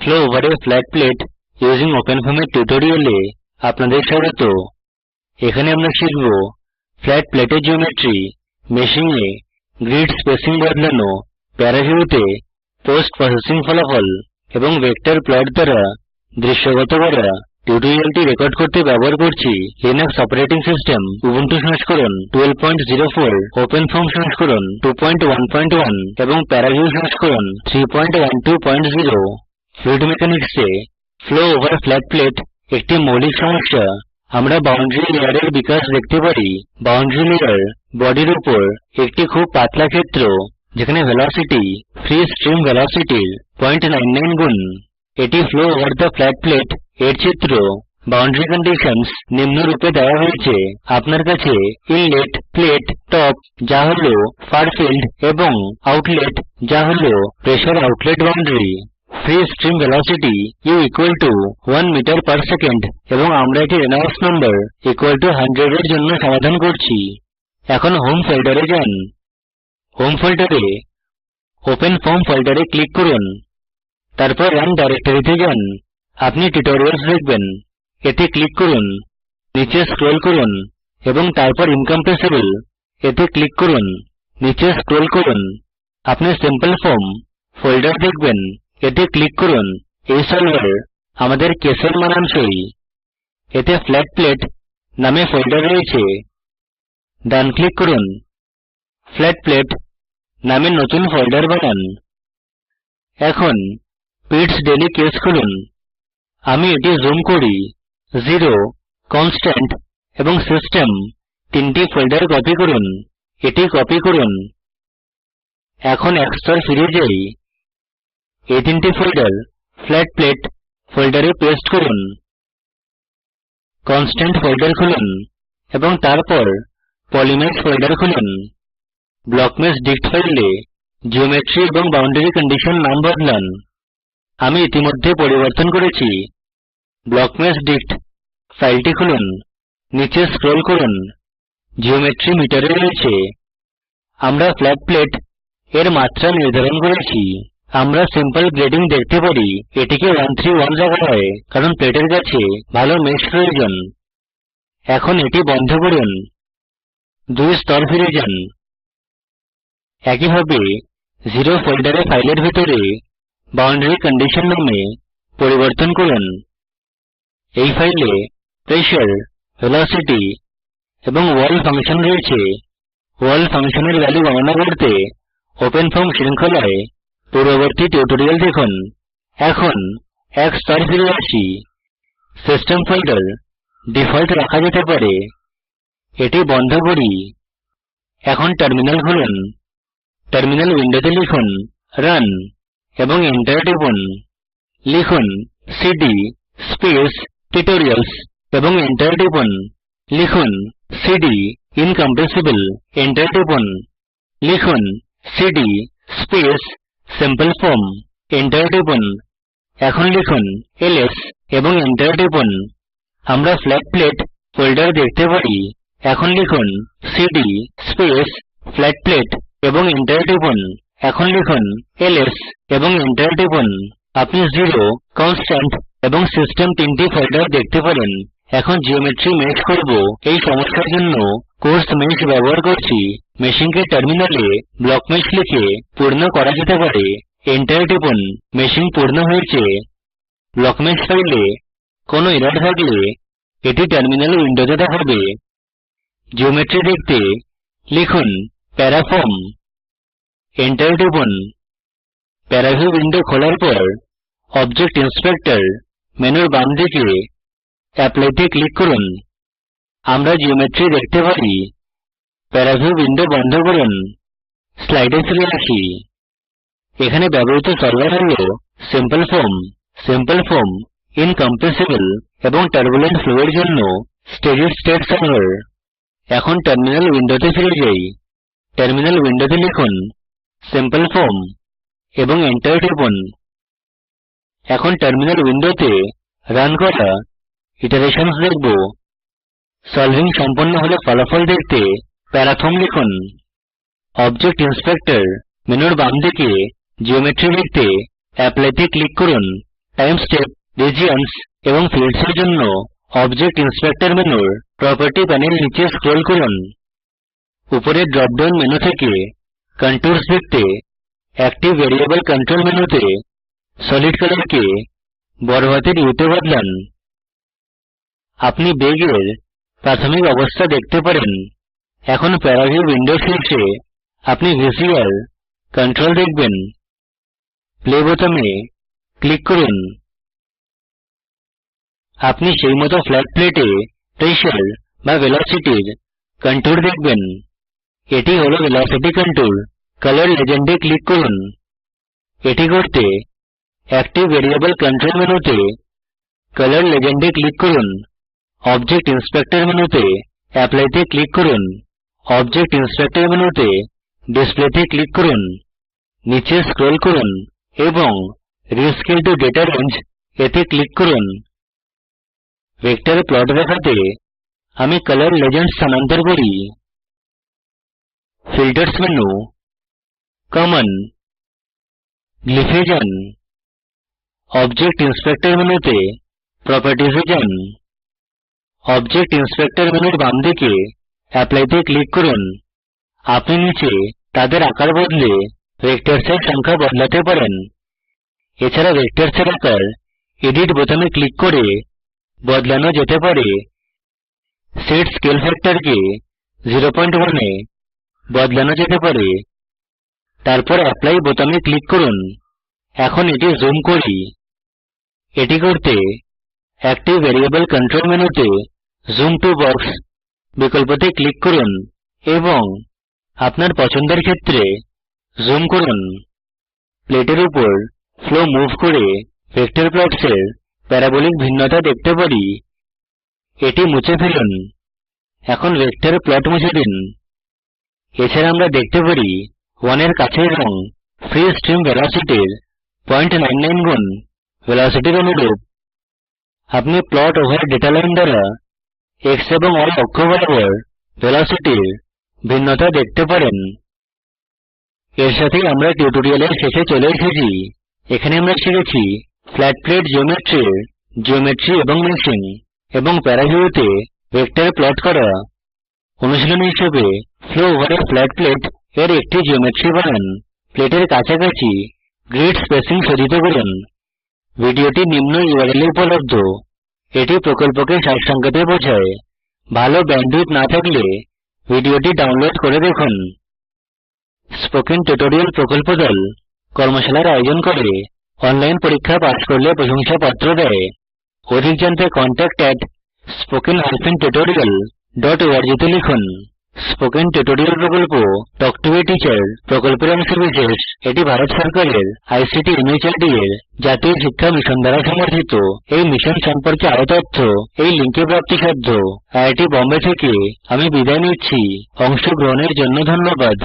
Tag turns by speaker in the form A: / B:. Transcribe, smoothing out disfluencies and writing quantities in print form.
A: Flow over a flat plate using OpenFOAM এর টিউটোরিয়ালে আপনাদের স্বাগত। এখানে আমরা শিখব ফ্ল্যাট প্লেটের জিওমেট্রি, মেশিং এ গ্রিড স্পেসিং বদলানো, প্যারাভিউতে পোস্ট প্রসেসিং ফলাফল এবং ভেক্টর প্লট দ্বারা দৃশ্যগত করা। টিউটোরিয়ালটি রেকর্ড করতে ব্যবহার করছি লিনাক্স অপারেটিং সিস্টেম উবুন্টু সংস্করণ 12.04, ওপেনফর্ম সংস্করণ 2.1.1 এবং প্যারাভিউ সংস্করণ 3.12.0। ফ্লুইড মেকানিক্সে ফ্লো ওভার ফ্ল্যাট প্লেট একটি মৌলিক সমস্যা। আমরা বাউন্ডারি লেয়ারের বিকাশ দেখতে পারি। বাউন্ডারি লেয়ার বডির উপর একটি খুব পাতলা ক্ষেত্র, যেখানে ভেলোসিটি ফ্রি স্ট্রিম ভেলোসিটির 0.99 গুণ। এটি flow over the flat plate এর চিত্র। বাউন্ডারি কন্ডিশনস নিম্নরূপে দেওয়া হয়েছে। আপনার কাছে ইনলেট প্লেট টপ, যা হলো ফার ফিল্ড, এবং আউটলেট, যা হলো pressure outlet boundary. Free stream velocity u equal to 1 metre per second, এবং আমরা এটি রেনল্ডস নাম্বার equal to 100 এর জন্য সমাধান করছি। এখন হোম ফোল্ডারে যান। হোম ফোল্ডারে ওপেনফর্ম ফোল্ডারে ক্লিক করুন, তারপর রান ডাইরেক্টরিতে যান। আপনি টিউটোরিয়ালস দেখবেন। এতে ক্লিক করুন, নিচে স্ক্রল করুন এবং তারপর ইনকম্প্রেসিবল এতে ক্লিক করুন। নিচে স্ক্রল করুন, আপনি সিম্পল ফর্ম ফোল্ডার দেখবেন। এতে ক্লিক করুন। এই সলভার আমাদের কেসের মানানসই। এতে ফ্ল্যাট প্লেট নামে ফোল্ডার রয়েছে। ডান ক্লিক করুন, ফ্ল্যাট প্লেট নামে নতুন ফোল্ডার বানান। এখন পিটস ডেইলি কেস খুলুন। আমি এটি জুম করি। 0, কনস্ট্যান্ট এবং সিস্টেম তিনটি ফোল্ডার কপি করুন। এটি কপি করুন। এখন এক স্তর ফিরে যাই। এই তিনটি ফোল্ডার ফ্ল্যাট প্লেট ফোল্ডারে পেস্ট করুন। কনস্ট্যান্ট ফোল্ডার খুলুন এবং তারপর পলিমেশ ফোল্ডার খুলুন। ব্লকমেশ ডিক্ট ফাইলে জিওমেট্রি এবং বাউন্ডারি কন্ডিশন নাম বদলান। আমি ইতিমধ্যে পরিবর্তন করেছি। ব্লকমেশ ডিক্ট ফাইলটি খুলুন। নিচে স্ক্রল করুন, জিওমেট্রি মিটারে রয়েছে। আমরা ফ্ল্যাট প্লেট এর মাত্রা নির্ধারণ করেছি। আমরা সিম্পল গ্রেডিং দেখতে পারি। এটিকে 131 রাখা হয় কারণ প্লেটের কাছে ভালো মেশ প্রয়োজন। এখন এটি বন্ধ করুন। 2 স্তর ফিরে যান। একইভাবে 0 ফোল্ডারে ফাইলের ভিতরে বাউন্ডারি কন্ডিশন নামে পরিবর্তন করুন। এই ফাইলে প্রেসার, ভেলোসিটি এবং ওয়াল ফাংশন রয়েছে। ওয়াল ফাংশনের ভ্যালু গণনা করতে ওপেনফর্ম শৃঙ্খলায় পূর্ববর্তী টিউটোরিয়াল দেখুন। এখন এক স্তর ফিরে আসি। সিস্টেম ফোল্ডার ডিফল্ট রাখা যেতে পারে। এটি বন্ধ করি। এখন টার্মিনাল খুলুন। টার্মিনাল উইন্ডোতে লিখুন রান এবং এন্টার টিপুন। লিখুন সিডি স্পেস টিউটোরিয়ালস এবং এন্টার টিপুন। লিখুন সিডি ইনকম্প্রেসিবল, এন্টার টিপুন। লিখুন CD space simple form, enter টিপুন। এখন লিখুন এলএস এবং এন্টার টিপুন। আমরা ফ্ল্যাট প্লেট ফোল্ডার দেখতে পারি। এখন লিখুন সিডি স্পেস ফ্ল্যাট প্লেট এবং এন্টার টিপুন। এখন লিখুন এলএস এবং এন্টার টিপুন। আপনি 0, কনস্ট্যান্ট এবং সিস্টেম তিনটি ফোল্ডার দেখতে পারেন। এখন জিওমেট্রি মেশ করব। এই সমস্যার জন্য কোর্স মেশ ব্যবহার করছি। মেশিংকে টার্মিনালে ব্লক মেশ লিখে পূর্ণ করা যেতে পারে। এন্টার টিপুন। মেশিং পূর্ণ হয়েছে। ব্লক মেশ ফাইলে কোনো এরর থাকলে এটি টার্মিনাল উইন্ডোতে দেখাবে। জিওমেট্রি দেখতে লিখুন প্যারাফর্ম, এন্টার টিপুন। প্যারাভিউ উইন্ডো খোলার পর অবজেক্ট ইন্সপেক্টর মেনুর বাম দিকে অ্যাপ্লাইতে ক্লিক করুন। আমরা জিওমেট্রি দেখতে পারি। প্যারাভিউ উইন্ডো বন্ধ করুন। স্লাইডে ফিরে আসি। এখানে ব্যবহৃত সলভার হল simple form. Simple form, incompressible এবং টার্বুলেন্ট ফ্লো এর জন্য স্টেডি স্টেট সলভার। এখন টার্মিনাল উইন্ডোতে ফিরে যাই। টার্মিনাল উইন্ডোতে লিখুন সিম্পল ফর্ম এবং এন্টার টিপুন। এখন টার্মিনাল উইন্ডোতে রান করা ইটারেশনস দেখব। সলভিং সম্পন্ন হলে ফলাফল দেখতে প্যারাফর্ম লিখুন। অবজেক্ট ইন্সপেক্টর মেনুর বাম দিকে জিওমেট্রি দেখতে অ্যাপ্লাইতে ক্লিক করুন। টাইম স্টেপ, রিজিয়নস এবং ফিল্ডস এর জন্য অবজেক্ট ইন্সপেক্টর মেনুর প্রপার্টি প্যানেল নিচে স্ক্রল করুন। উপরের ড্রপ ডাউন মেনু থেকে কন্টুরস দেখতে অ্যাক্টিভ ভেরিয়েবল কন্ট্রোল মেনুতে সলিড কালারকে বড় হাতের ইউতে বদলান। আপনি বেগের প্রাথমিক অবস্থা দেখতে পারেন। এখন প্যারাভিউ উইন্ডো শীর্ষে আপনি ভিজুয়াল কন্ট্রোল দেখবেন। প্লে বোতামে ক্লিক করুন। আপনি সেই মতো ফ্ল্যাট প্লেটে প্রেসার বা ভেলোসিটির কন্ট্যুর দেখবেন। এটি হলো ভেলোসিটি কন্ট্যুর। কালার লেজেন্ডে ক্লিক করুন। এটি করতে অ্যাক্টিভ ভেরিয়েবল কন্ট্রোল মেনুতে কালার লেজেন্ডে ক্লিক করুন। অবজেক্ট ইন্সপেক্টর মেনুতে অ্যাপ্লাইতে ক্লিক করুন। অবজেক্ট ইন্সপেক্টর মেনুতে ডিসপ্লেতে ক্লিক করুন। নিচে স্ক্রল করুন এবং রিস্কেল টু ডেটা রেঞ্জ এতে ক্লিক করুন। ভেক্টর প্লট দেখাতে আমি কালার লেজেন্ড স্থানান্তর করি। ফিল্টার্স মেনু, কমন, গ্লিফে যান। অবজেক্ট ইন্সপেক্টর মেনুতে প্রপার্টিজে যান। অবজেক্ট ইন্সপেক্টর মেনুর বাম দিকে অ্যাপ্লাইতে ক্লিক করুন। আপনি নিচে তাদের আকার বদলে ভেক্টরসের সংখ্যা বদলাতে পারেন। এছাড়া ভেক্টরসের আকার এডিট বোতামে ক্লিক করে বদলানো যেতে পারে। সেট স্কেল ফ্যাক্টরকে 01 এ বদলানো যেতে পারে। তারপর অ্যাপ্লাই বোতামে ক্লিক করুন। এখন এটি জুম করি। এটি করতে অ্যাক্টিভ ভেরিয়েবল কন্ট্রোল মেনুতে জুম টু বক্স বিকল্পতে ক্লিক করুন এবং আপনার পছন্দের ক্ষেত্রে জুম করুন। প্লেটের উপর ফ্লো মুভ করে ভেক্টর প্লটসের প্যারাবোলিক ভিন্নতা দেখতে পারি। এটি মুছে ফেলুন। এখন ভেক্টর প্লট মুছে দিন। এছাড়া আমরা দেখতে পারি 1 এর কাছের রঙ ফ্রি স্ট্রিম ভেলোসিটির 0.99 গুণ ভেলোসিটির অনুরূপ। আপনি প্লট ওভার ডেটা লাইন দ্বারা x এবং y অক্ষ বরাবর ভেলোসিটির ভিন্নতা দেখতে পারেন। এর সাথেই আমরা টিউটোরিয়ালের শেষে চলে এসেছি। এখানে আমরা শিখেছি ফ্ল্যাট প্লেট জিওমেট্রির জিওমেট্রি এবং মেশিং এবং প্যারাভিউতে ভেক্টর প্লট করা। অনুশীলনী হিসেবে flow over a flat plate এর একটি জিওমেট্রি বানান। প্লেটের কাছাকাছি গ্রিড স্পেসিং শোধিত করুন। ভিডিওটি নিম্ন URL এ উপলব্ধ। এটি প্রকল্পকে সারসংক্ষেপে বোঝায়। ভালো ব্যান্ডউইডথ না থাকলে ভিডিওটি ডাউনলোড করে দেখুন। স্পোকেন টিউটোরিয়াল প্রকল্প দল কর্মশালার আয়োজন করে। অনলাইন পরীক্ষা পাস করলে প্রশংসাপত্র দেয়। অধিক জানতে contact@spoken-tutorial.org তে লিখুন। স্পোকেন টিউটোরিয়াল প্রকল্প টক টু এ টিচার প্রকল্পের অংশবিশেষ। এটি ভারত সরকারের ICT MHRD এর জাতীয় শিক্ষা মিশন দ্বারা সমর্থিত। এই মিশন সম্পর্কে আরো তথ্য এই লিঙ্কে প্রাপ্তিসাধ্য। IIT বোম্বে থেকে আমি বিদায় নিচ্ছি। অংশগ্রহণের জন্য ধন্যবাদ।